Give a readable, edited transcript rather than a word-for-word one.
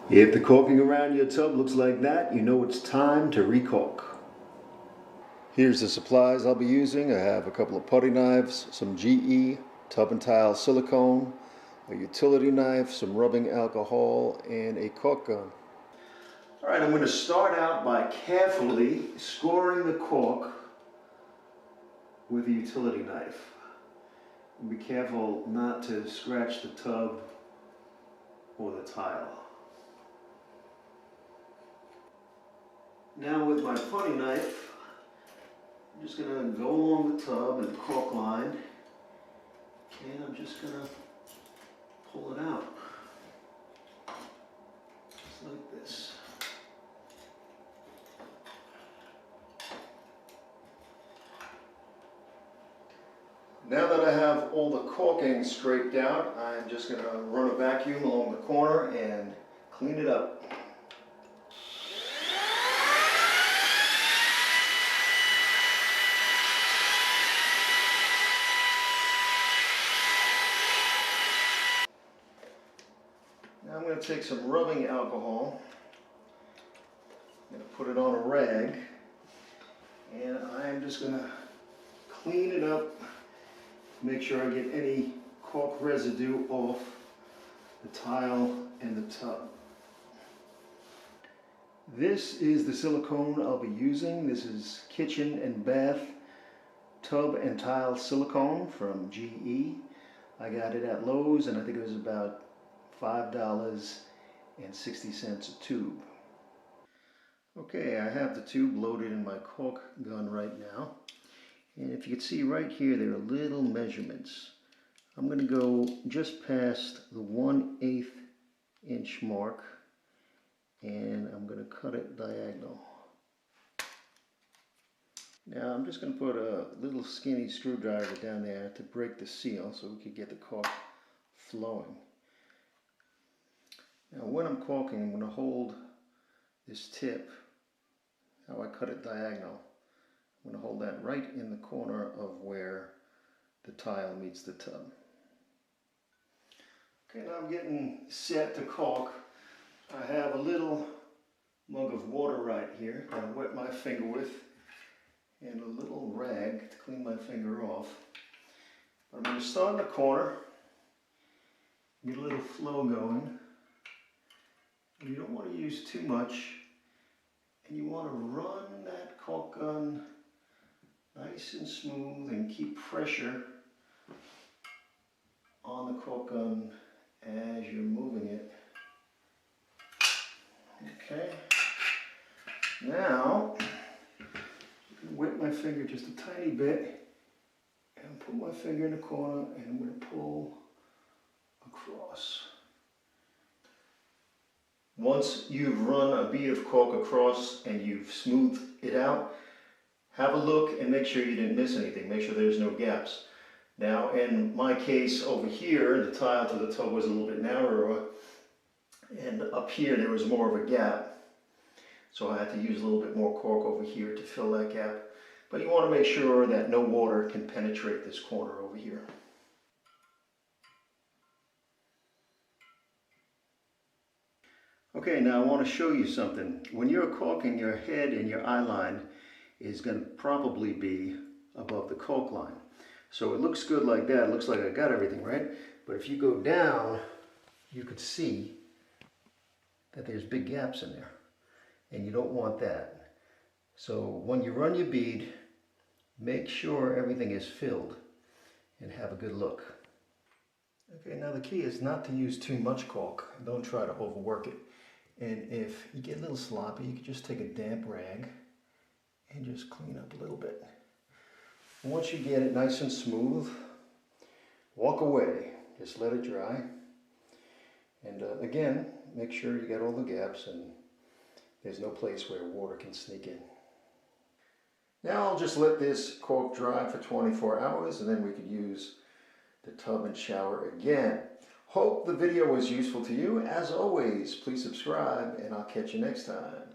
If the caulking around your tub looks like that, you know it's time to recaulk. Here's the supplies I'll be using. I have a couple of putty knives, some GE tub and tile silicone, a utility knife, some rubbing alcohol, and a caulk gun. All right, I'm going to start out by carefully scoring the caulk with a utility knife. Be careful not to scratch the tub or the tile. Now with my putty knife, I'm just going to go along the tub and the caulk line, and I'm just going to pull it out, just like this. Now that I have all the caulking scraped out, I'm just going to run a vacuum along the corner and clean it up. Now I'm going to take some rubbing alcohol, I'm going to put it on a rag, and I'm just going to clean it up, make sure I get any caulk residue off the tile and the tub. This is the silicone I'll be using. This is Kitchen and Bath Tub and Tile Silicone from GE. I got it at Lowe's and I think it was about $5.60 a tube. Okay, I have the tube loaded in my caulk gun right now. And if you can see right here, there are little measurements. I'm going to go just past the 1/8 inch mark, and I'm going to cut it diagonal. Now I'm just going to put a little skinny screwdriver down there to break the seal so we could get the caulk flowing. Now when I'm caulking, I'm going to hold this tip, how I cut it diagonal. I'm going to hold that right in the corner of where the tile meets the tub. Okay, now I'm getting set to caulk. I have a little mug of water right here that I wet my finger with, and a little rag to clean my finger off. But I'm going to start in the corner, get a little flow going. You don't want to use too much, and you want to run that caulk gun nice and smooth and keep pressure on the caulk gun as you're moving it. Okay, now I'm going to wet my finger just a tiny bit and put my finger in the corner, and I'm going to pull across. Once you've run a bead of caulk across and you've smoothed it out, have a look and make sure you didn't miss anything. Make sure there's no gaps. Now in my case over here, the tile to the tub was a little bit narrower, and up here there was more of a gap. So I had to use a little bit more caulk over here to fill that gap. But you want to make sure that no water can penetrate this corner over here. Okay, now I want to show you something. When you're caulking, your head and your eye line is going to probably be above the caulk line. So it looks good like that. It looks like I got everything right. But if you go down, you could see that there's big gaps in there. And you don't want that. So when you run your bead, make sure everything is filled and have a good look. Okay, now the key is not to use too much caulk. Don't try to overwork it. And if you get a little sloppy, you can just take a damp rag and just clean up a little bit. Once you get it nice and smooth, walk away. Just let it dry. And again, make sure you got all the gaps and there's no place where water can sneak in. Now I'll just let this caulk dry for 24 hours and then we could use the tub and shower again. Hope the video was useful to you. As always, please subscribe and I'll catch you next time.